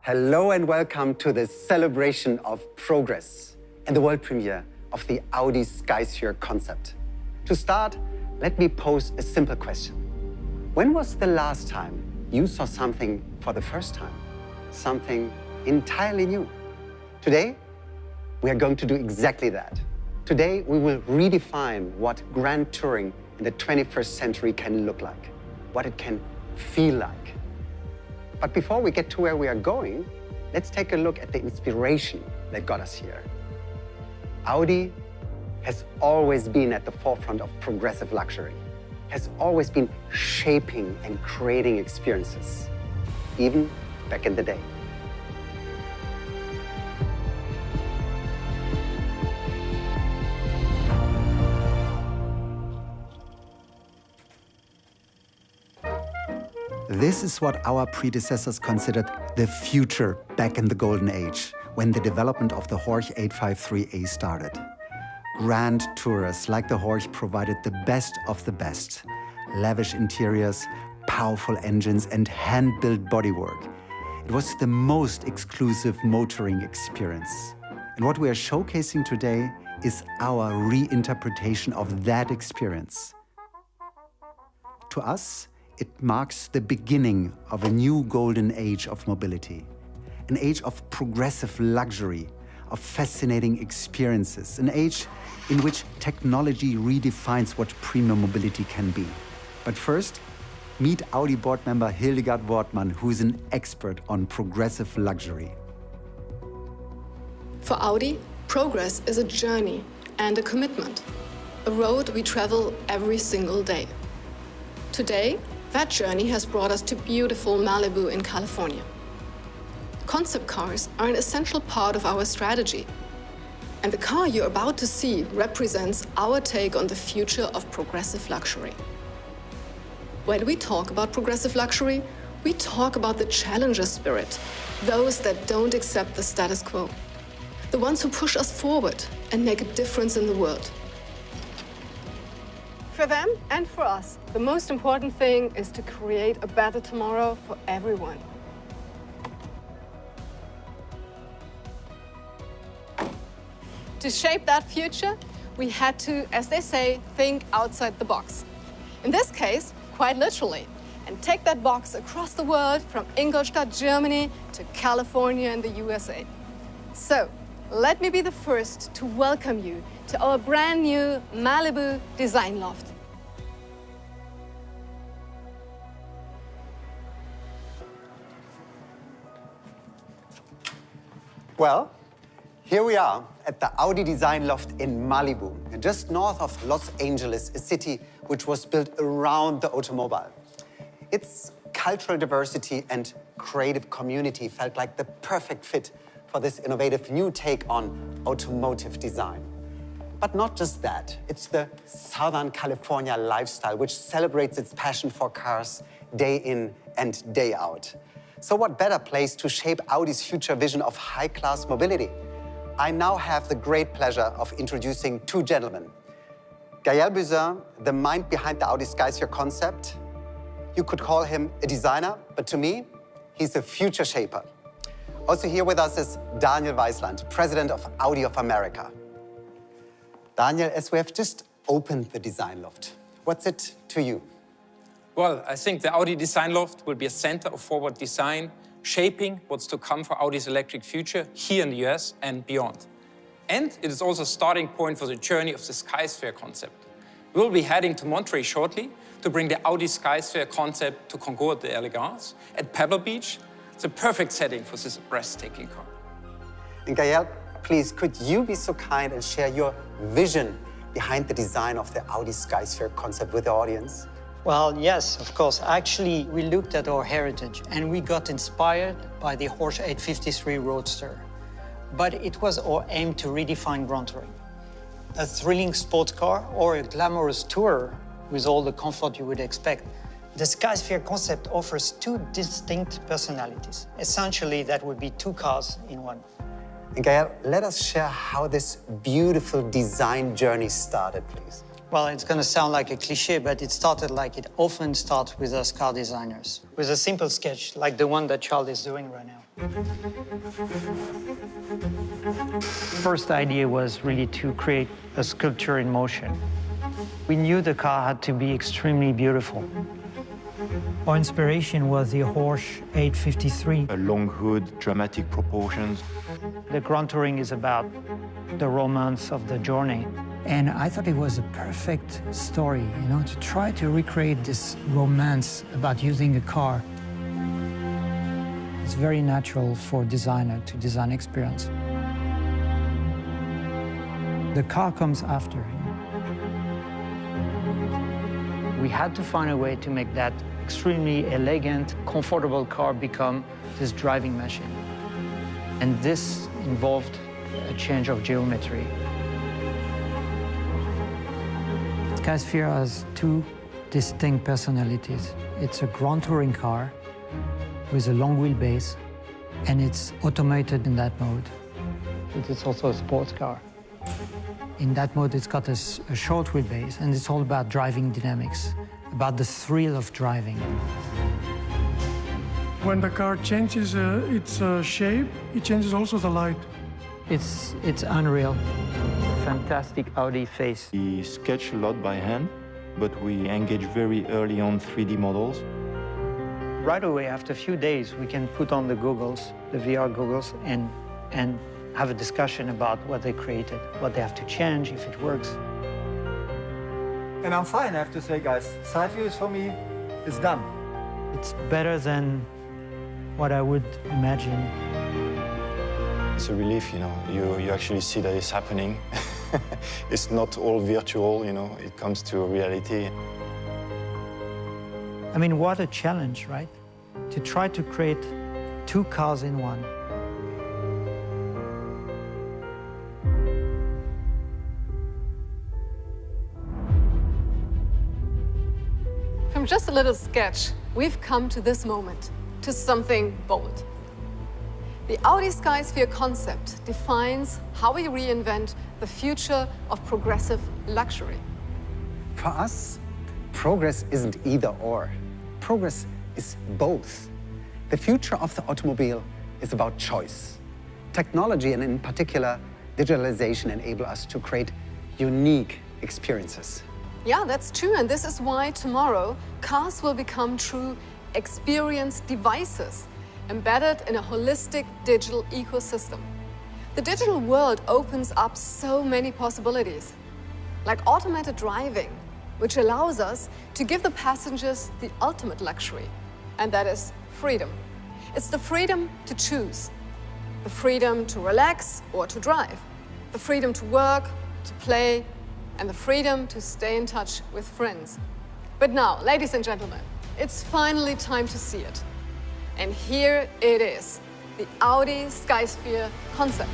Hello and welcome to the celebration of progress and the world premiere of the Audi Skysphere concept. To start, let me pose a simple question. When was the last time you saw something for the first time? Something entirely new? Today, we are going to do exactly that. Today, we will redefine what grand touring in the 21st century can look like, what it can feel like. But before we get to where we are going, let's take a look at the inspiration that got us here. Audi has always been at the forefront of progressive luxury, has always been shaping and creating experiences, even back in the day. This is what our predecessors considered the future back in the golden age, when the development of the Horch 853A started. Grand tourers like the Horch provided the best of the best. Lavish interiors, powerful engines, and hand-built bodywork. It was the most exclusive motoring experience. And what we are showcasing today is our reinterpretation of that experience. To us, it marks the beginning of a new golden age of mobility, an age of progressive luxury, of fascinating experiences, an age in which technology redefines what premium mobility can be. But first, meet Audi board member Hildegard Wortmann, who is an expert on progressive luxury. For Audi, progress is a journey and a commitment, a road we travel every single day. Today, that journey has brought us to beautiful Malibu in California. Concept cars are an essential part of our strategy. And the car you're about to see represents our take on the future of progressive luxury. When we talk about progressive luxury, we talk about the challenger spirit, those that don't accept the status quo, the ones who push us forward and make a difference in the world. For them and for us, the most important thing is to create a better tomorrow for everyone. To shape that future, we had to, as they say, think outside the box. In this case, quite literally, and take that box across the world from Ingolstadt, Germany to California in the USA. So, let me be the first to welcome you to our brand new Malibu Design Loft. Well, here we are at the Audi Design Loft in Malibu, just north of Los Angeles, a city which was built around the automobile. Its cultural diversity and creative community felt like the perfect fit for this innovative new take on automotive design. But not just that, it's the Southern California lifestyle which celebrates its passion for cars day in and day out. So what better place to shape Audi's future vision of high-class mobility? I now have the great pleasure of introducing two gentlemen. Gael Buzyn, the mind behind the Audi Skysphere concept. You could call him a designer, but to me, he's a future shaper. Also here with us is Daniel Weisland, president of Audi of America. Daniel, as we have just opened the Design Loft, what's it to you? Well, I think the Audi Design Loft will be a center of forward design, shaping what's to come for Audi's electric future here in the US and beyond. And it is also a starting point for the journey of the Skysphere concept. We'll be heading to Monterey shortly to bring the Audi Skysphere concept to Concours d'Elegance at Pebble Beach. It's a perfect setting for this breathtaking car. And Gael, please, could you be so kind and share your vision behind the design of the Audi Skysphere concept with the audience? Well, yes, of course. Actually, we looked at our heritage and we got inspired by the Horch 853 Roadster. But it was our aim to redefine grand touring. A thrilling sports car or a glamorous tourer with all the comfort you would expect. The Skysphere concept offers two distinct personalities. Essentially, that would be two cars in one. And Gael, let us share how this beautiful design journey started, please. Well, it's going to sound like a cliche, but it started like it often starts with us car designers, with a simple sketch like the one that Charles is doing right now. First idea was really to create a sculpture in motion. We knew the car had to be extremely beautiful. Our inspiration was the Porsche 853. A long hood, dramatic proportions. The Grand Touring is about the romance of the journey. And I thought it was a perfect story, you know, to try to recreate this romance about using a car. It's very natural for a designer to design experience. The car comes after. We had to find a way to make that extremely elegant, comfortable car become this driving machine. And this involved a change of geometry. Skysphere has two distinct personalities. It's a Grand Touring car with a long wheelbase, and it's automated in that mode. But it's also a sports car. In that mode, it's got a short wheelbase, and it's all about driving dynamics, about the thrill of driving. When the car changes its shape, it changes also the light. It's unreal. Fantastic Audi face. We sketch a lot by hand, but we engage very early on 3D models. Right away, after a few days, we can put on the goggles, the VR goggles, and have a discussion about what they created, what they have to change, if it works. And I'm fine, I have to say, guys. Side views for me, it's done. It's better than what I would imagine. It's a relief, you know. You actually see that it's happening. It's not all virtual, you know. It comes to reality. I mean, what a challenge, right? To try to create two cars in one. From just a little sketch, we've come to this moment, to something bold. The Audi Skysphere concept defines how we reinvent the future of progressive luxury. For us, progress isn't either or. Progress is both. The future of the automobile is about choice. Technology, and in particular, digitalization, enable us to create unique experiences. Yeah, that's true, and this is why tomorrow cars will become true experience devices embedded in a holistic digital ecosystem. The digital world opens up so many possibilities, like automated driving, which allows us to give the passengers the ultimate luxury, and that is freedom. It's the freedom to choose, the freedom to relax or to drive, the freedom to work, to play, and the freedom to stay in touch with friends. But now, ladies and gentlemen, it's finally time to see it. And here it is, the Audi Skysphere concept.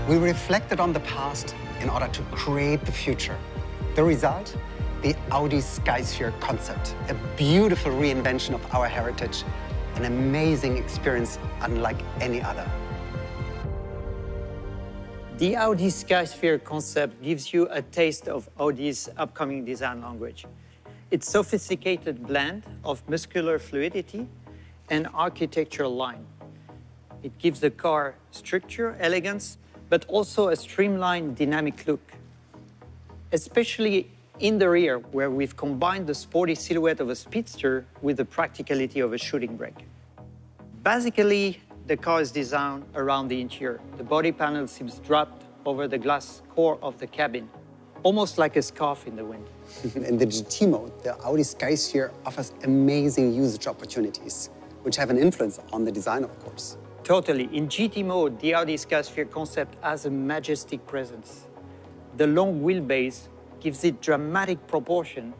We reflected on the past in order to create the future. The result? The Audi Skysphere concept, a beautiful reinvention of our heritage, an amazing experience unlike any other. The Audi Skysphere concept gives you a taste of Audi's upcoming design language. It's a sophisticated blend of muscular fluidity and architectural line. It gives the car structure, elegance, but also a streamlined, dynamic look, especially in the rear, where we've combined the sporty silhouette of a speedster with the practicality of a shooting brake. Basically, the car is designed around the interior. The body panel seems dropped over the glass core of the cabin, almost like a scarf in the wind. In the GT mode, the Audi Skysphere offers amazing usage opportunities, which have an influence on the design, of course. Totally. In GT mode, the Audi Skysphere concept has a majestic presence. The long wheelbase gives it dramatic proportion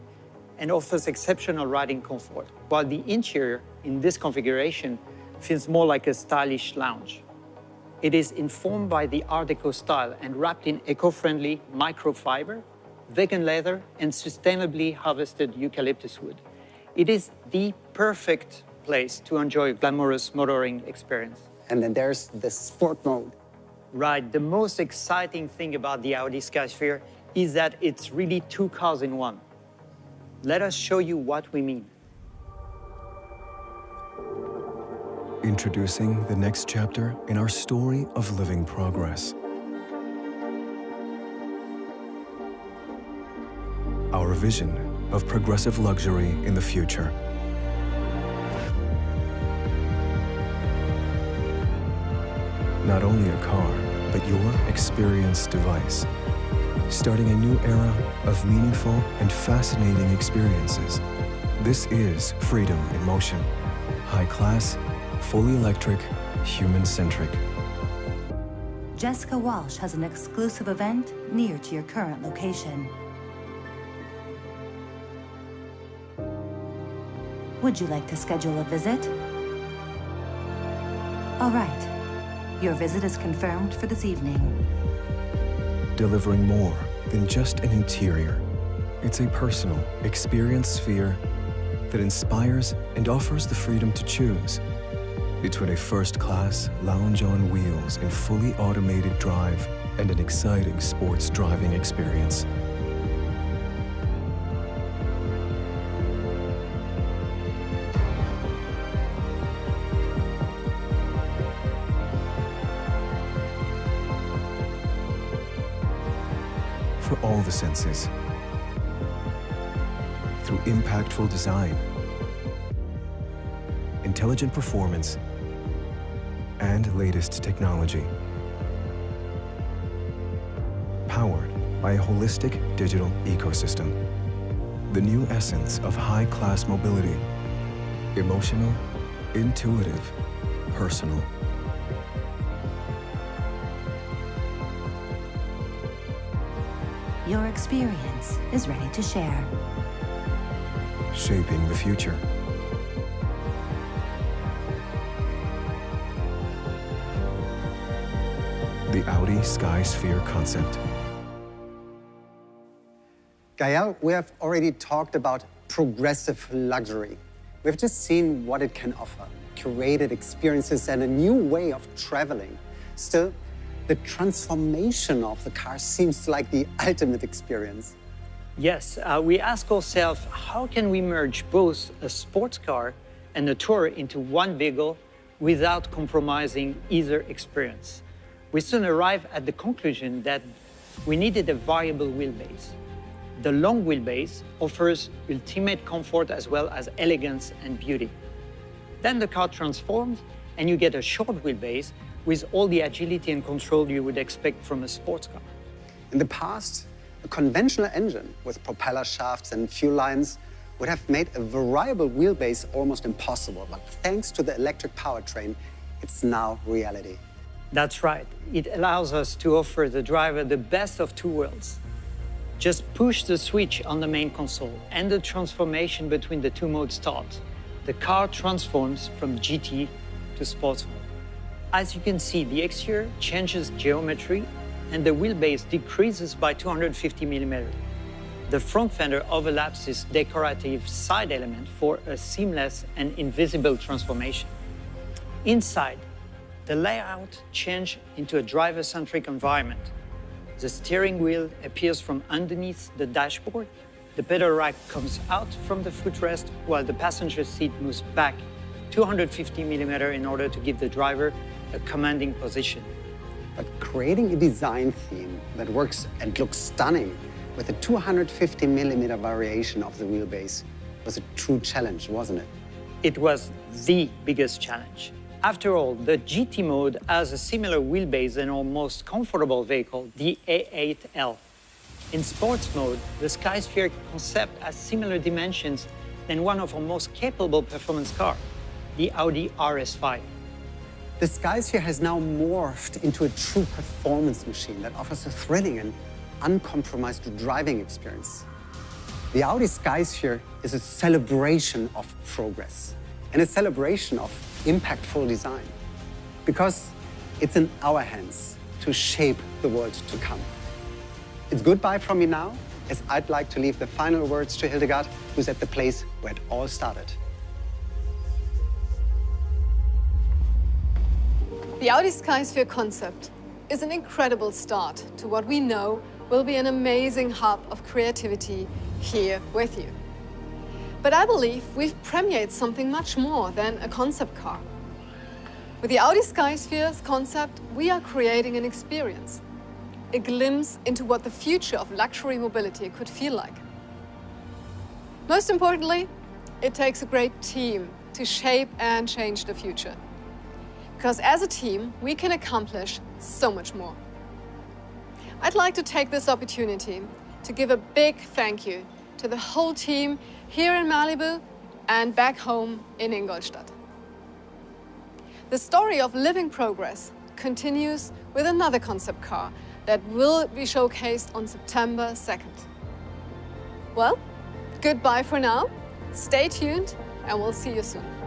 and offers exceptional riding comfort, while the interior in this configuration feels more like a stylish lounge. It is informed by the Art Deco style and wrapped in eco-friendly microfiber, vegan leather, and sustainably harvested eucalyptus wood. It is the perfect place to enjoy a glamorous motoring experience. And then there's the sport mode. Right, the most exciting thing about the Audi Skysphere is that it's really two cars in one. Let us show you what we mean. Introducing the next chapter in our story of living progress. Our vision of progressive luxury in the future. Not only a car, but your experience device. Starting a new era of meaningful and fascinating experiences. This is freedom in motion. High class, fully electric, human-centric. Jessica Walsh has an exclusive event near to your current location. Would you like to schedule a visit? All right. Your visit is confirmed for this evening. Delivering more than just an interior. It's a personal experience sphere that inspires and offers the freedom to choose between a first-class lounge on wheels and fully automated drive and an exciting sports driving experience. For all the senses, through impactful design, intelligent performance, and latest technology. Powered by a holistic digital ecosystem. The new essence of high-class mobility. Emotional, intuitive, personal. Your experience is ready to share. Shaping the future. The Audi Skysphere concept. Gael, we have already talked about progressive luxury. We've just seen what it can offer, curated experiences and a new way of traveling. Still, the transformation of the car seems like the ultimate experience. Yes, we ask ourselves, how can we merge both a sports car and a tour into one vehicle without compromising either experience? We soon arrive at the conclusion that we needed a variable wheelbase. The long wheelbase offers ultimate comfort as well as elegance and beauty. Then the car transforms and you get a short wheelbase with all the agility and control you would expect from a sports car. In the past, a conventional engine with propeller shafts and fuel lines would have made a variable wheelbase almost impossible, but thanks to the electric powertrain, it's now reality. That's right. It allows us to offer the driver the best of two worlds. Just push the switch on the main console and the transformation between the two modes starts. The car transforms from GT to sports mode. As you can see, the exterior changes geometry and the wheelbase decreases by 250 millimeters. The front fender overlaps this decorative side element for a seamless and invisible transformation. Inside, the layout changed into a driver-centric environment. The steering wheel appears from underneath the dashboard. The pedal rack comes out from the footrest while the passenger seat moves back 250 millimeters in order to give the driver a commanding position. But creating a design theme that works and looks stunning with a 250 millimeter variation of the wheelbase was a true challenge, wasn't it? It was the biggest challenge. After all, the GT mode has a similar wheelbase than our most comfortable vehicle, the A8L. In sports mode, the Skysphere concept has similar dimensions than one of our most capable performance cars, the Audi RS5. The Skysphere has now morphed into a true performance machine that offers a thrilling and uncompromised driving experience. The Audi Skysphere is a celebration of progress and a celebration of impactful design, because it's in our hands to shape the world to come. It's goodbye from me now, as I'd like to leave the final words to Hildegard, who's at the place where it all started. The Audi Skysphere concept is an incredible start to what we know will be an amazing hub of creativity here with you. But I believe we've premiered something much more than a concept car. With the Audi Skysphere's concept, we are creating an experience, a glimpse into what the future of luxury mobility could feel like. Most importantly, it takes a great team to shape and change the future. Because as a team, we can accomplish so much more. I'd like to take this opportunity to give a big thank you to the whole team here in Malibu and back home in Ingolstadt. The story of living progress continues with another concept car that will be showcased on September 2nd. Well, goodbye for now. Stay tuned, and we'll see you soon.